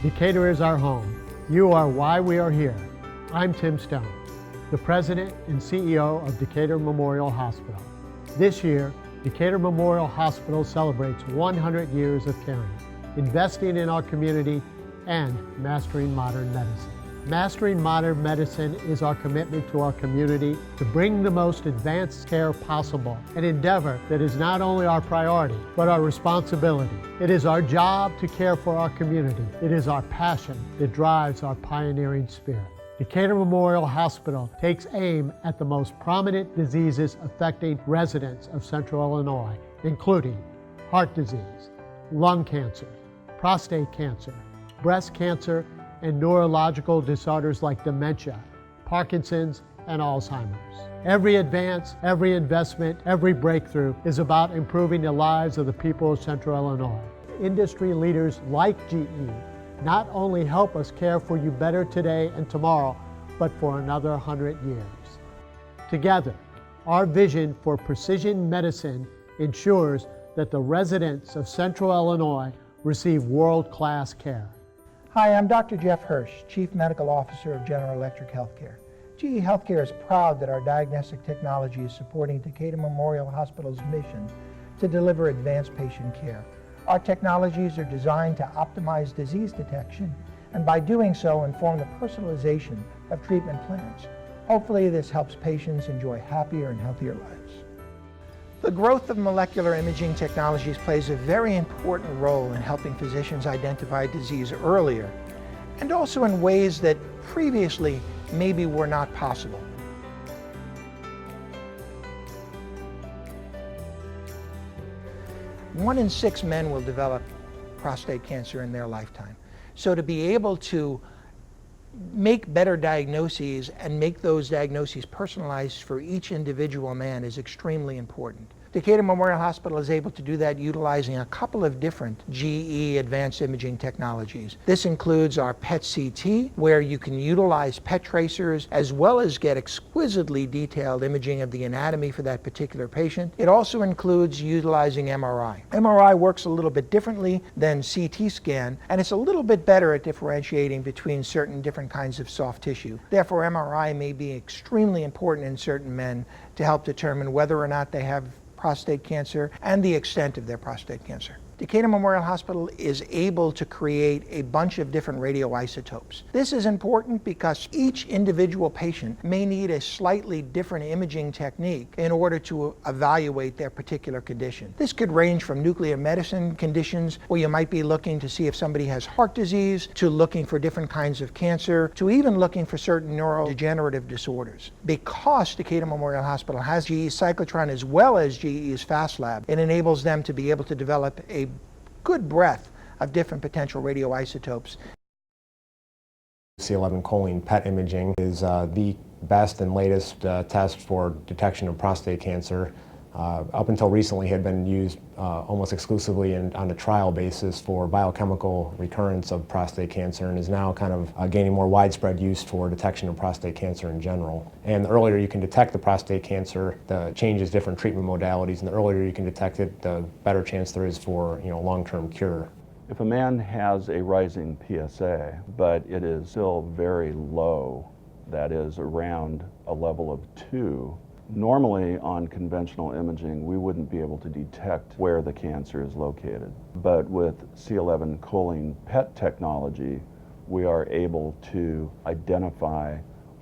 Decatur is our home. You are why we are here. I'm Tim Stone, the President and CEO of Decatur Memorial Hospital. This year, Decatur Memorial Hospital celebrates 100 years of caring, investing in our community, and mastering modern medicine. Mastering modern medicine is our commitment to our community to bring the most advanced care possible, an endeavor that is not only our priority, but our responsibility. It is our job to care for our community. It is our passion that drives our pioneering spirit. Decatur Memorial Hospital takes aim at the most prominent diseases affecting residents of Central Illinois, including heart disease, lung cancer, prostate cancer, breast cancer, and neurological disorders like dementia, Parkinson's, and Alzheimer's. Every advance, every investment, every breakthrough is about improving the lives of the people of Central Illinois. Industry leaders like GE not only help us care for you better today and tomorrow, but for another 100 years. Together, our vision for precision medicine ensures that the residents of Central Illinois receive world-class care. Hi, I'm Dr. Jeff Hirsch, Chief Medical Officer of General Electric Healthcare. GE Healthcare is proud that our diagnostic technology is supporting Decatur Memorial Hospital's mission to deliver advanced patient care. Our technologies are designed to optimize disease detection and by doing so inform the personalization of treatment plans. Hopefully this helps patients enjoy happier and healthier lives. The growth of molecular imaging technologies plays a very important role in helping physicians identify disease earlier and also in ways that previously maybe were not possible. One in 6 men will develop prostate cancer in their lifetime. So to be able to make better diagnoses and make those diagnoses personalized for each individual man is extremely important. Decatur Memorial Hospital is able to do that utilizing a couple of different GE advanced imaging technologies. This includes our PET-CT, where you can utilize PET tracers as well as get exquisitely detailed imaging of the anatomy for that particular patient. It also includes utilizing MRI. MRI works a little bit differently than CT scan, and it's a little bit better at differentiating between certain different kinds of soft tissue. Therefore, MRI may be extremely important in certain men to help determine whether or not they have prostate cancer and the extent of their prostate cancer. Decatur Memorial Hospital is able to create a bunch of different radioisotopes. This is important because each individual patient may need a slightly different imaging technique in order to evaluate their particular condition. This could range from nuclear medicine conditions, where you might be looking to see if somebody has heart disease, to looking for different kinds of cancer, to even looking for certain neurodegenerative disorders. Because Decatur Memorial Hospital has GE's cyclotron as well as GE's Fast Lab, it enables them to be able to develop a good breadth of different potential radioisotopes. C11 choline PET imaging is the best and latest test for detection of prostate cancer. Up until recently had been used almost exclusively on a trial basis for biochemical recurrence of prostate cancer, and is now kind of gaining more widespread use for detection of prostate cancer in general. And the earlier you can detect the prostate cancer, the changes different treatment modalities, and the earlier you can detect it, the better chance there is for long-term cure. If a man has a rising PSA, but it is still very low, that is around a level of 2, normally on conventional imaging we wouldn't be able to detect where the cancer is located. But with C11 choline PET technology, we are able to identify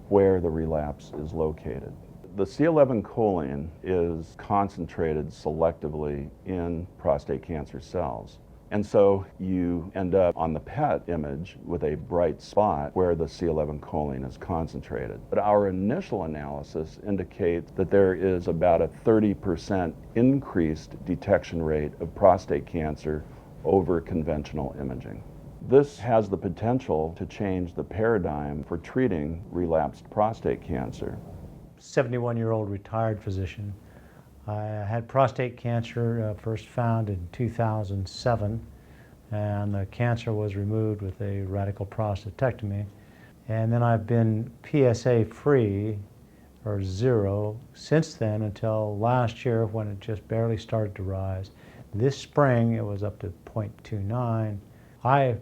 where the relapse is located. The C11 choline is concentrated selectively in prostate cancer cells. And so you end up on the PET image with a bright spot where the C11 choline is concentrated. But our initial analysis indicates that there is about a 30% increased detection rate of prostate cancer over conventional imaging. This has the potential to change the paradigm for treating relapsed prostate cancer. 71-year-old retired physician. I had prostate cancer first found in 2007, and the cancer was removed with a radical prostatectomy. And then I've been PSA free, or 0, since then until last year when it just barely started to rise. This spring it was up to 0.29. I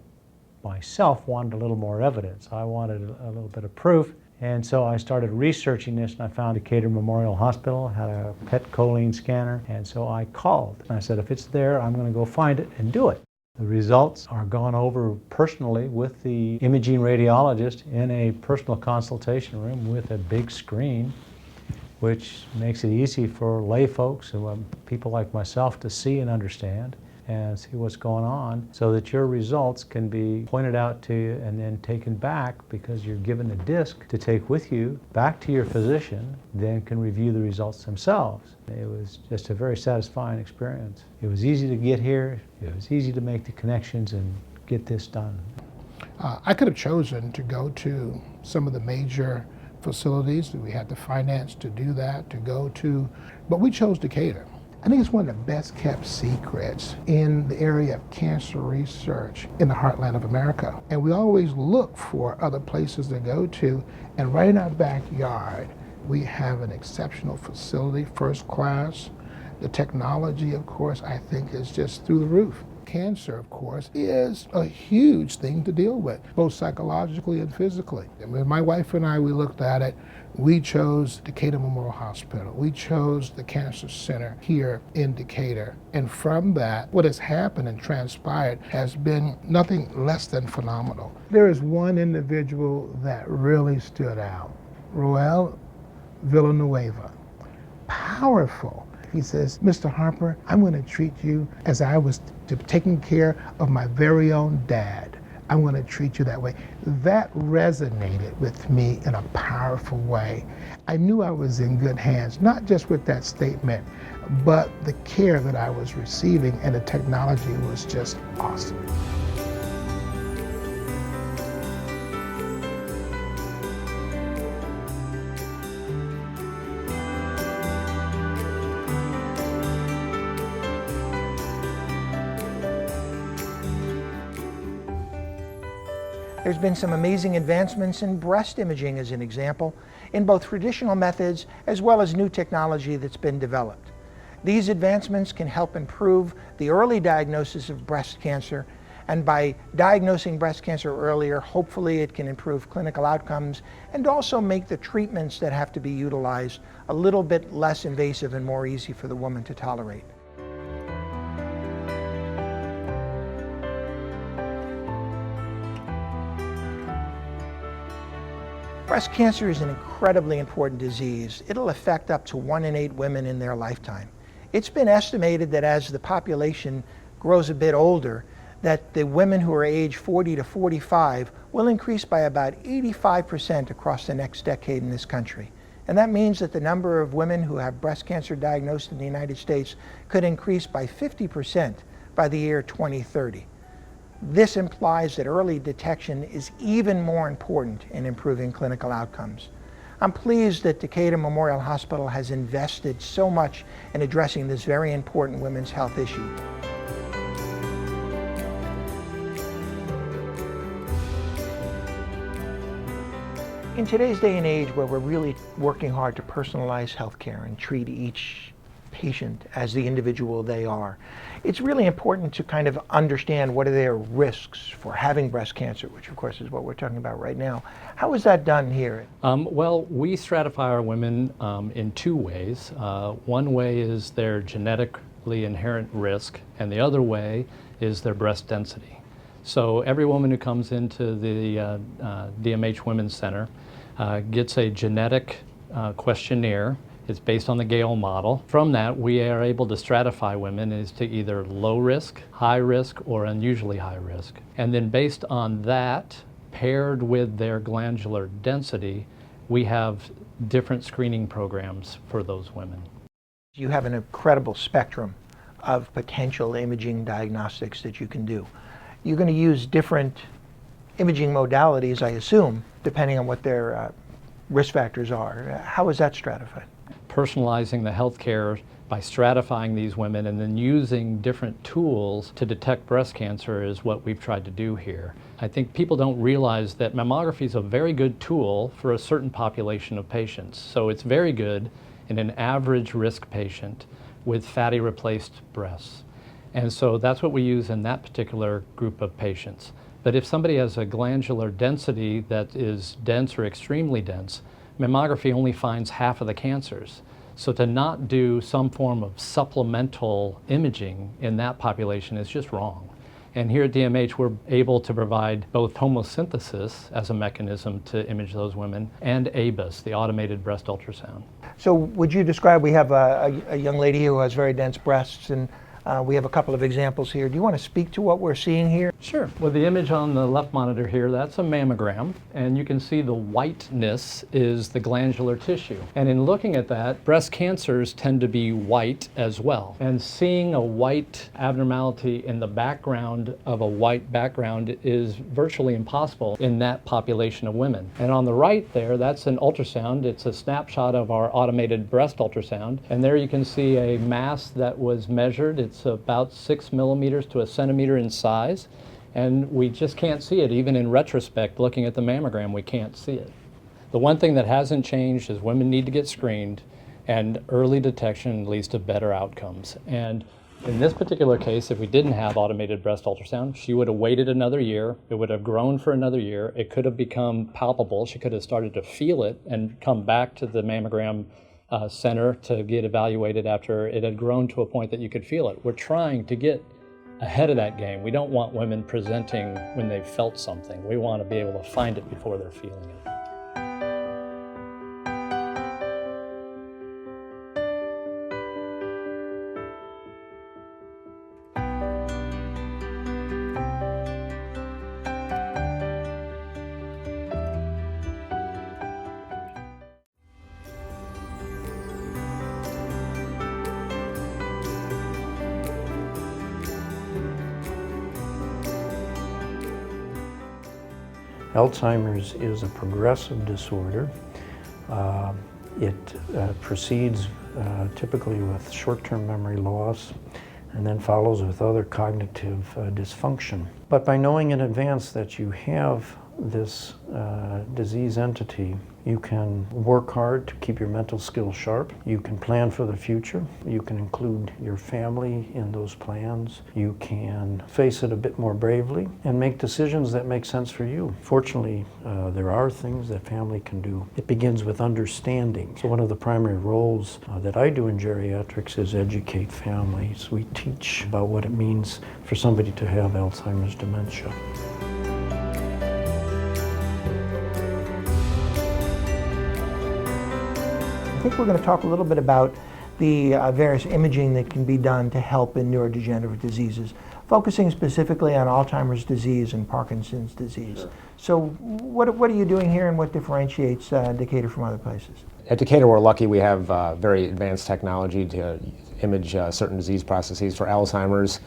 myself wanted a little more evidence. I wanted a little bit of proof. And so I started researching this, and I found Decatur Memorial Hospital had a PET choline scanner. And so I called, and I said, if it's there, I'm going to go find it and do it. The results are gone over personally with the imaging radiologist in a personal consultation room with a big screen, which makes it easy for lay folks and people like myself to see and understand and see what's going on, so that your results can be pointed out to you and then taken back, because you're given a disc to take with you back to your physician, then can review the results themselves. It was just a very satisfying experience. It was easy to get here, it was easy to make the connections and get this done. I could have chosen to go to some of the major facilities that we had the finance to do that, to go to, but we chose Decatur. I think it's one of the best kept secrets in the area of cancer research in the heartland of America. And we always look for other places to go to, and right in our backyard, we have an exceptional facility, first class. The technology, of course, I think is just through the roof. Cancer, of course, is a huge thing to deal with, both psychologically and physically. And when my wife and I, we looked at it, we chose Decatur Memorial Hospital. We chose the Cancer Center here in Decatur. And from that, what has happened and transpired has been nothing less than phenomenal. There is one individual that really stood out, Roel Villanueva. Powerful. He says, Mr. Harper, I'm going to treat you as I was taking care of my very own dad. I'm going to treat you that way. That resonated with me in a powerful way. I knew I was in good hands, not just with that statement, but the care that I was receiving, and the technology was just awesome. There's been some amazing advancements in breast imaging, as an example, in both traditional methods as well as new technology that's been developed. These advancements can help improve the early diagnosis of breast cancer, and by diagnosing breast cancer earlier, hopefully it can improve clinical outcomes and also make the treatments that have to be utilized a little bit less invasive and more easy for the woman to tolerate. Breast cancer is an incredibly important disease. It'll affect up to 1 in 8 women in their lifetime. It's been estimated that as the population grows a bit older, that the women who are age 40 to 45 will increase by about 85% across the next decade in this country. And that means that the number of women who have breast cancer diagnosed in the United States could increase by 50% by the year 2030. This implies that early detection is even more important in improving clinical outcomes. I'm pleased that Decatur Memorial Hospital has invested so much in addressing this very important women's health issue. In today's day and age, where we're really working hard to personalize healthcare and treat each patient as the individual they are, it's really important to kind of understand what are their risks for having breast cancer, which of course is what we're talking about right now. How is that done here? Well, we stratify our women in 2 ways. One way is their genetically inherent risk, and the other way is their breast density. So every woman who comes into the DMH Women's Center gets a genetic questionnaire. It's based on the Gale model. From that, we are able to stratify women as to either low risk, high risk, or unusually high risk. And then based on that, paired with their glandular density, we have different screening programs for those women. You have an incredible spectrum of potential imaging diagnostics that you can do. You're going to use different imaging modalities, I assume, depending on what their risk factors are. How is that stratified? Personalizing the healthcare by stratifying these women and then using different tools to detect breast cancer is what we've tried to do here. I think people don't realize that mammography is a very good tool for a certain population of patients. So it's very good in an average risk patient with fatty replaced breasts. And so that's what we use in that particular group of patients. But if somebody has a glandular density that is dense or extremely dense, mammography only finds half of the cancers. So to not do some form of supplemental imaging in that population is just wrong. And here at DMH, we're able to provide both tomosynthesis as a mechanism to image those women and ABUS, the automated breast ultrasound. So would you describe, we have a young lady who has very dense breasts, and we have a couple of examples here. Do you want to speak to what we're seeing here? Sure. Well, the image on the left monitor here, that's a mammogram, and you can see the whiteness is the glandular tissue. And in looking at that, breast cancers tend to be white as well. And seeing a white abnormality in the background of a white background is virtually impossible in that population of women. And on the right there, that's an ultrasound. It's a snapshot of our automated breast ultrasound. And there you can see a mass that was measured. It's about 6 millimeters to a centimeter in size. And we just can't see it. Even in retrospect, looking at the mammogram, we can't see it. The one thing that hasn't changed is women need to get screened, and early detection leads to better outcomes. And in this particular case, if we didn't have automated breast ultrasound, she would have waited another year. It would have grown for another year. It could have become palpable. She could have started to feel it and come back to the mammogram center to get evaluated after it had grown to a point that you could feel it. We're trying to get ahead of that game. We don't want women presenting when they've felt something. We want to be able to find it before they're feeling it. Alzheimer's is a progressive disorder. It proceeds typically with short-term memory loss and then follows with other cognitive dysfunction. But by knowing in advance that you have this disease entity, you can work hard to keep your mental skills sharp. You can plan for the future. You can include your family in those plans. You can face it a bit more bravely and make decisions that make sense for you. Fortunately, there are things that family can do. It begins with understanding. So one of the primary roles that I do in geriatrics is educate families. We teach about what it means for somebody to have Alzheimer's dementia. I think we're going to talk a little bit about the various imaging that can be done to help in neurodegenerative diseases, focusing specifically on Alzheimer's disease and Parkinson's disease. Sure. So what are you doing here, and what differentiates Decatur from other places? At Decatur, we're lucky we have very advanced technology to image certain disease processes. For Alzheimer's,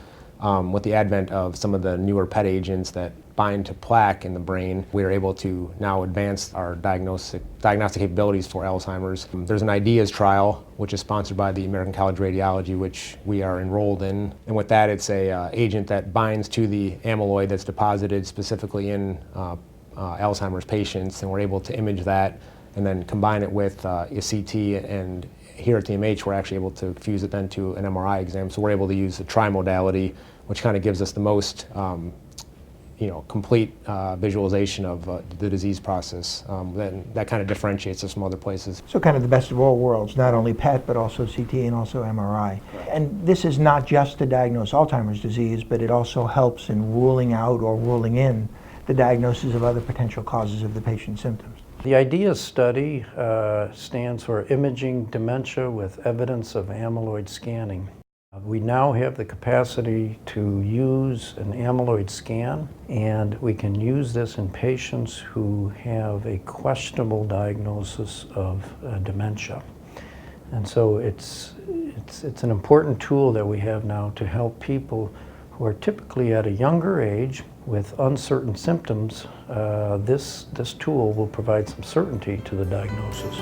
with the advent of some of the newer PET agents that bind to plaque in the brain, we are able to now advance our diagnostic capabilities for Alzheimer's. There's an IDEAS trial, which is sponsored by the American College of Radiology, which we are enrolled in. And with that, it's a agent that binds to the amyloid that's deposited specifically in Alzheimer's patients, and we're able to image that and then combine it with a CT, and here at DMH, we're actually able to fuse it then to an MRI exam. So we're able to use the tri-modality, which kind of gives us the most complete visualization of the disease process. That kind of differentiates us from other places. So kind of the best of all worlds, not only PET, but also CT and also MRI. Right. And this is not just to diagnose Alzheimer's disease, but it also helps in ruling out or ruling in the diagnosis of other potential causes of the patient's symptoms. The IDEAS study stands for Imaging Dementia with Evidence of Amyloid Scanning. We now have the capacity to use an amyloid scan, and we can use this in patients who have a questionable diagnosis of dementia. And so it's an important tool that we have now to help people who are typically at a younger age with uncertain symptoms. This tool will provide some certainty to the diagnosis.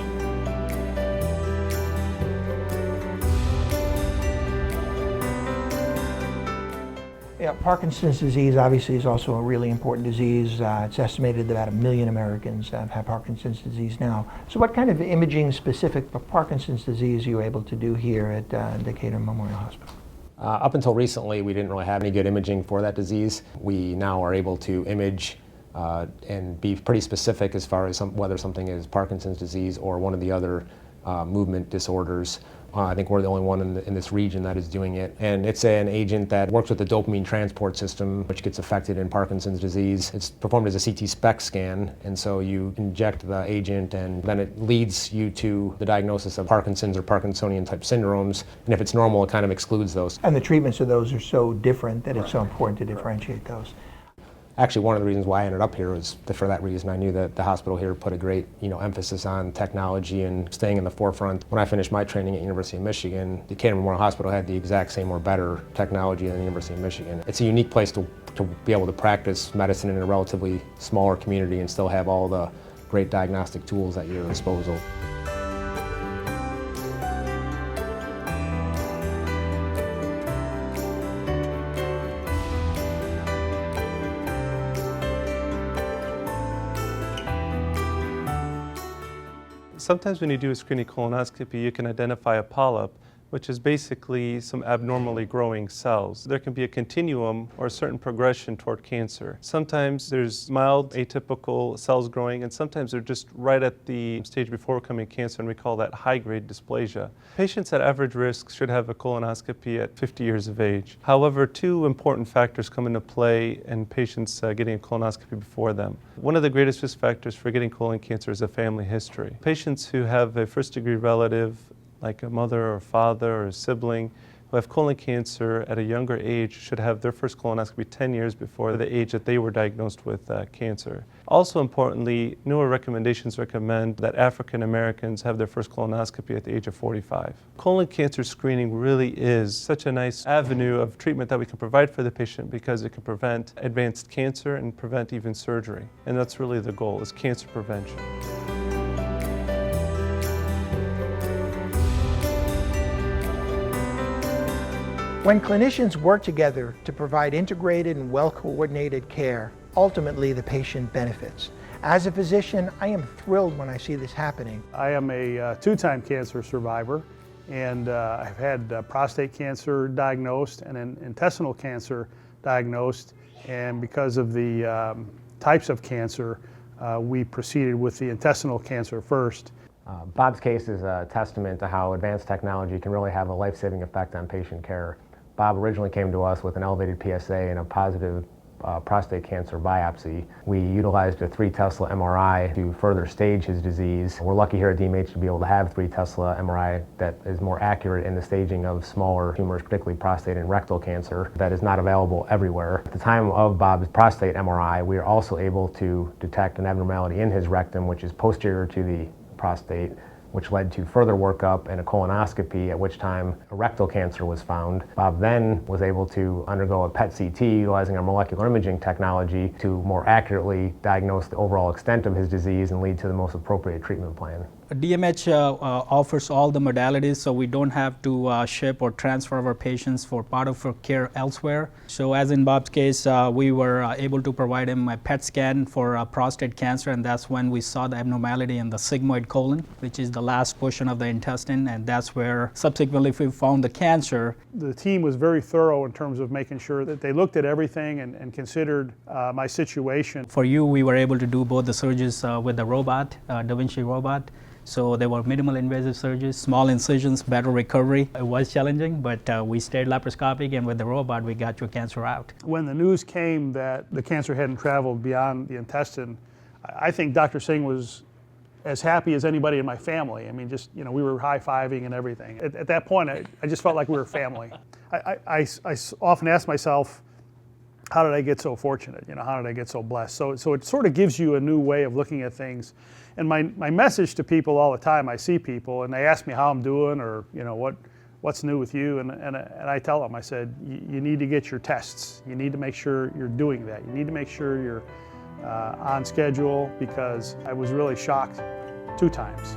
Yeah, Parkinson's disease obviously is also a really important disease. It's estimated that about 1 million Americans have Parkinson's disease now. So what kind of imaging specific for Parkinson's disease are you able to do here at Decatur Memorial Hospital? Up until recently, we didn't really have any good imaging for that disease. We now are able to image and be pretty specific as far as whether something is Parkinson's disease or one of the other movement disorders. I think we're the only one in this region that is doing it. And it's an agent that works with the dopamine transport system, which gets affected in Parkinson's disease. It's performed as a CT SPECT scan, and so you inject the agent and then it leads you to the diagnosis of Parkinson's or Parkinsonian type syndromes. And if it's normal, it kind of excludes those. And the treatments of those are so different that it's so important to differentiate those. Actually, one of the reasons why I ended up here was for that reason. I knew that the hospital here put a great, emphasis on technology and staying in the forefront. When I finished my training at University of Michigan, Decatur Memorial Hospital had the exact same or better technology than the University of Michigan. It's a unique place to be able to practice medicine in a relatively smaller community and still have all the great diagnostic tools at your disposal. Sometimes when you do a screening colonoscopy, you can identify a polyp, which is basically some abnormally growing cells. There can be a continuum or a certain progression toward cancer. Sometimes there's mild atypical cells growing, and sometimes they're just right at the stage before becoming cancer, and we call that high-grade dysplasia. Patients at average risk should have a colonoscopy at 50 years of age. However, two important factors come into play in patients getting a colonoscopy before them. One of the greatest risk factors for getting colon cancer is a family history. Patients who have a first-degree relative, like a mother or father or a sibling, who have colon cancer at a younger age should have their first colonoscopy 10 years before the age that they were diagnosed with cancer. Also importantly, newer recommendations recommend that African Americans have their first colonoscopy at the age of 45. Colon cancer screening really is such a nice avenue of treatment that we can provide for the patient because it can prevent advanced cancer and prevent even surgery. And that's really the goal, is cancer prevention. When clinicians work together to provide integrated and well-coordinated care, ultimately the patient benefits. As a physician, I am thrilled when I see this happening. I am a two-time cancer survivor, and I've had prostate cancer diagnosed and an intestinal cancer diagnosed, and because of the types of cancer, we proceeded with the intestinal cancer first. Bob's case is a testament to how advanced technology can really have a life-saving effect on patient care. Bob originally came to us with an elevated PSA and a positive prostate cancer biopsy. We utilized a 3 Tesla MRI to further stage his disease. We're lucky here at DMH to be able to have 3 Tesla MRI that is more accurate in the staging of smaller tumors, particularly prostate and rectal cancer, that is not available everywhere. At the time of Bob's prostate MRI, we are also able to detect an abnormality in his rectum, which is posterior to the prostate, which led to further workup and a colonoscopy, at which time a rectal cancer was found. Bob then was able to undergo a PET CT utilizing our molecular imaging technology to more accurately diagnose the overall extent of his disease and lead to the most appropriate treatment plan. DMH offers all the modalities, so we don't have to ship or transfer our patients for part of our care elsewhere. So as in Bob's case, we were able to provide him a PET scan for prostate cancer, and that's when we saw the abnormality in the sigmoid colon, which is the last portion of the intestine, and that's where subsequently we found the cancer. The team was very thorough in terms of making sure that they looked at everything and considered my situation. For you, we were able to do both the surgeries with the robot, Da Vinci robot. So they were minimal invasive surgeries, small incisions, better recovery. It was challenging, but we stayed laparoscopic, and with the robot, we got your cancer out. When the news came that the cancer hadn't traveled beyond the intestine, I think Dr. Singh was as happy as anybody in my family. I mean, just, we were high-fiving and everything. At that point, I just felt like we were family. I often ask myself, how did I get so fortunate? How did I get so blessed? So it sort of gives you a new way of looking at things. And my message to people all the time, I see people and they ask me how I'm doing or what's new with you, and I tell them, I said, you need to get your tests. You need to make sure you're doing that. You need to make sure you're on schedule, because I was really shocked 2 times.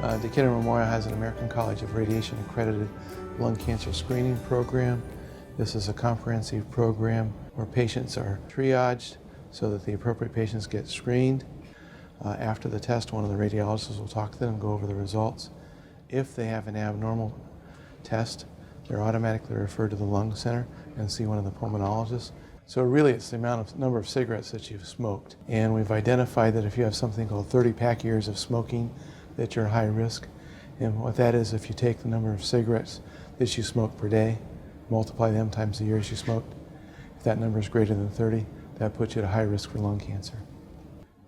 Decatur Memorial has an American College of Radiation accredited lung cancer screening program. This is a comprehensive program where patients are triaged so that the appropriate patients get screened. After the test, one of the radiologists will talk to them and go over the results. If they have an abnormal test, they're automatically referred to the lung center and see one of the pulmonologists. So really it's the number of cigarettes that you've smoked. And we've identified that if you have something called 30 pack years of smoking, that you're high risk. And what that is, if you take the number of cigarettes that you smoke per day, multiply them times the years you smoked, if that number is greater than 30, that puts you at a high risk for lung cancer.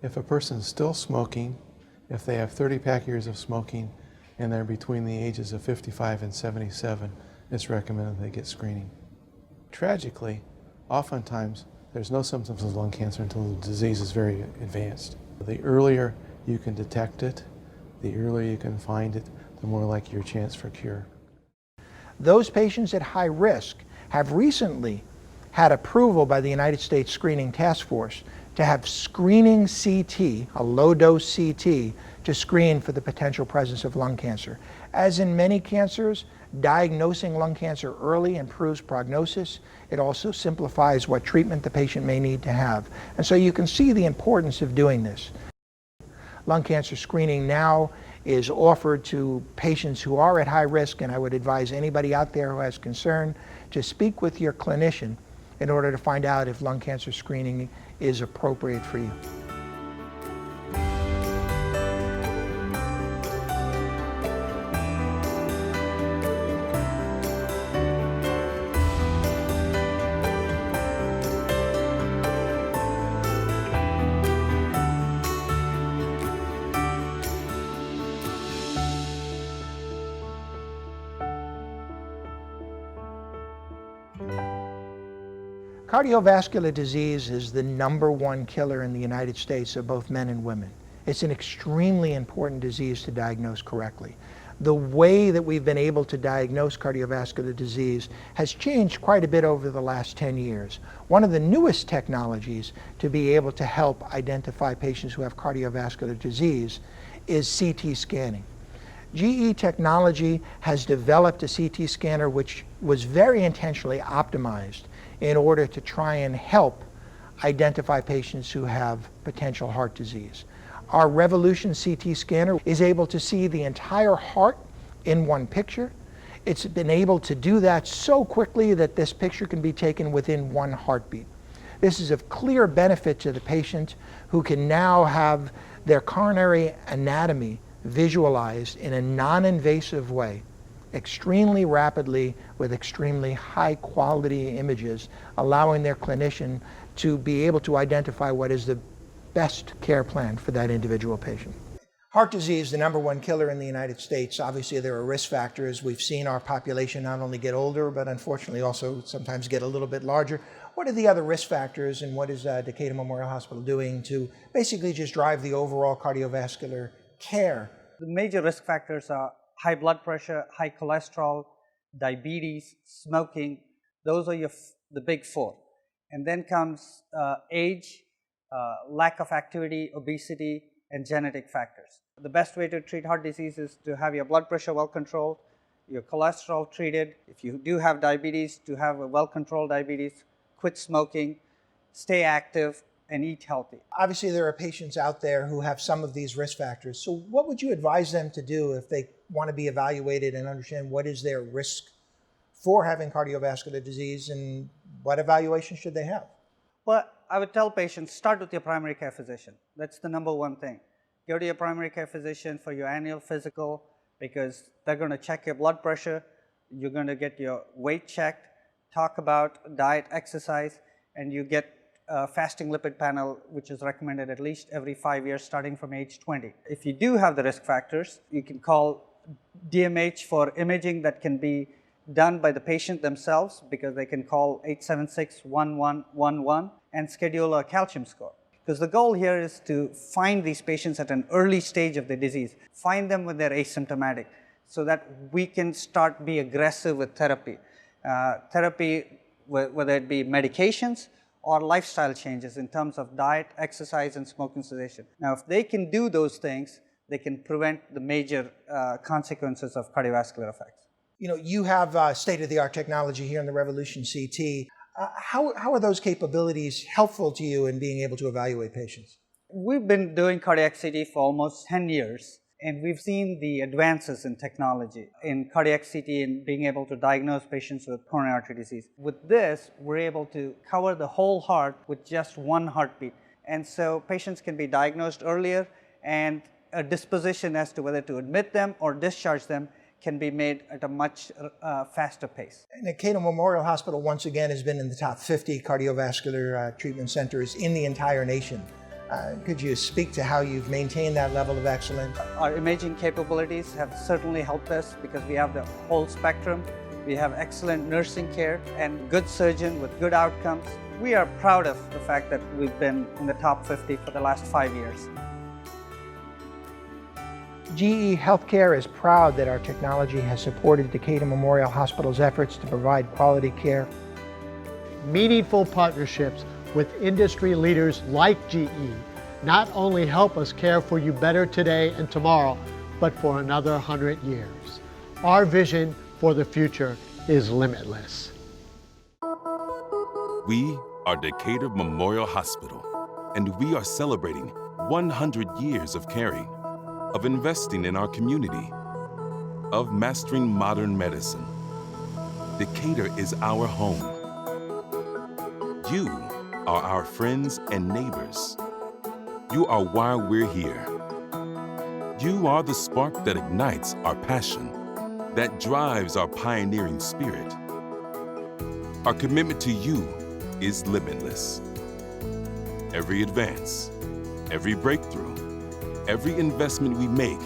If a person is still smoking, if they have 30 pack years of smoking, and they're between the ages of 55 and 77, it's recommended they get screening. Tragically, oftentimes, there's no symptoms of lung cancer until the disease is very advanced. The earlier you can detect it, the earlier you can find it, the more likely your chance for cure. Those patients at high risk have recently had approval by the United States Screening Task Force to have screening CT, a low-dose CT, to screen for the potential presence of lung cancer. As in many cancers, diagnosing lung cancer early improves prognosis. It also simplifies what treatment the patient may need to have. And so you can see the importance of doing this. Lung cancer screening now is offered to patients who are at high risk, and I would advise anybody out there who has concern to speak with your clinician in order to find out if lung cancer screening is appropriate for you. Cardiovascular disease is the #1 killer in the United States of both men and women. It's an extremely important disease to diagnose correctly. The way that we've been able to diagnose cardiovascular disease has changed quite a bit over the last 10 years. One of the newest technologies to be able to help identify patients who have cardiovascular disease is CT scanning. GE Technology has developed a CT scanner which was very intentionally optimized in order to try and help identify patients who have potential heart disease. Our Revolution CT scanner is able to see the entire heart in one picture. It's been able to do that so quickly that this picture can be taken within one heartbeat. This is of clear benefit to the patient who can now have their coronary anatomy visualized in a non-invasive way, extremely rapidly with extremely high quality images, allowing their clinician to be able to identify what is the best care plan for that individual patient. Heart disease, the #1 killer in the United States. Obviously there are risk factors. We've seen our population not only get older, but unfortunately also sometimes get a little bit larger. What are the other risk factors, and what is Decatur Memorial Hospital doing to basically just drive the overall cardiovascular care? The major risk factors are high blood pressure, high cholesterol, diabetes, smoking. Those are the big four. And then comes age, lack of activity, obesity, and genetic factors. The best way to treat heart disease is to have your blood pressure well controlled, your cholesterol treated. If you do have diabetes, to have a well controlled diabetes, quit smoking, stay active, and eat healthy. Obviously there are patients out there who have some of these risk factors. So what would you advise them to do if they want to be evaluated and understand what is their risk for having cardiovascular disease, and what evaluation should they have? Well, I would tell patients, start with your primary care physician. That's the #1 thing. Go to your primary care physician for your annual physical, because they're going to check your blood pressure, you're going to get your weight checked, talk about diet, exercise, and you get a fasting lipid panel, which is recommended at least every 5 years starting from age 20. If you do have the risk factors, you can call DMH for imaging that can be done by the patient themselves, because they can call 876-1111 and schedule a calcium score. Because the goal here is to find these patients at an early stage of the disease, find them when they're asymptomatic, so that we can start be aggressive with therapy. Whether it be medications or lifestyle changes in terms of diet, exercise, and smoking cessation. Now, if they can do those things, they can prevent the major consequences of cardiovascular effects. You know, you have state-of-the-art technology here in the Revolution CT. How are those capabilities helpful to you in being able to evaluate patients? We've been doing cardiac CT for almost 10 years, and we've seen the advances in technology in cardiac CT and being able to diagnose patients with coronary artery disease. With this, we're able to cover the whole heart with just one heartbeat. And so patients can be diagnosed earlier, and a disposition as to whether to admit them or discharge them can be made at a much faster pace. Decatur Memorial Hospital once again has been in the top 50 cardiovascular treatment centers in the entire nation. Could you speak to how you've maintained that level of excellence? Our imaging capabilities have certainly helped us because we have the whole spectrum. We have excellent nursing care and good surgeon with good outcomes. We are proud of the fact that we've been in the top 50 for the last 5 years. GE Healthcare is proud that our technology has supported Decatur Memorial Hospital's efforts to provide quality care. Meaningful partnerships with industry leaders like GE not only help us care for you better today and tomorrow, but for another 100 years. Our vision for the future is limitless. We are Decatur Memorial Hospital, and we are celebrating 100 years of caring, of investing in our community, of mastering modern medicine. Decatur is our home. You are our friends and neighbors. You are why we're here. You are the spark that ignites our passion, that drives our pioneering spirit. Our commitment to you is limitless. Every advance, every breakthrough, every investment we make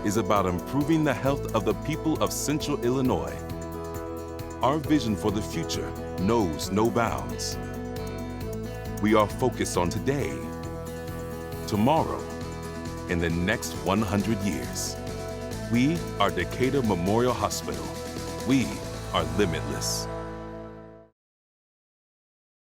is about improving the health of the people of Central Illinois. Our vision for the future knows no bounds. We are focused on today, tomorrow, and the next 100 years. We are Decatur Memorial Hospital. We are limitless.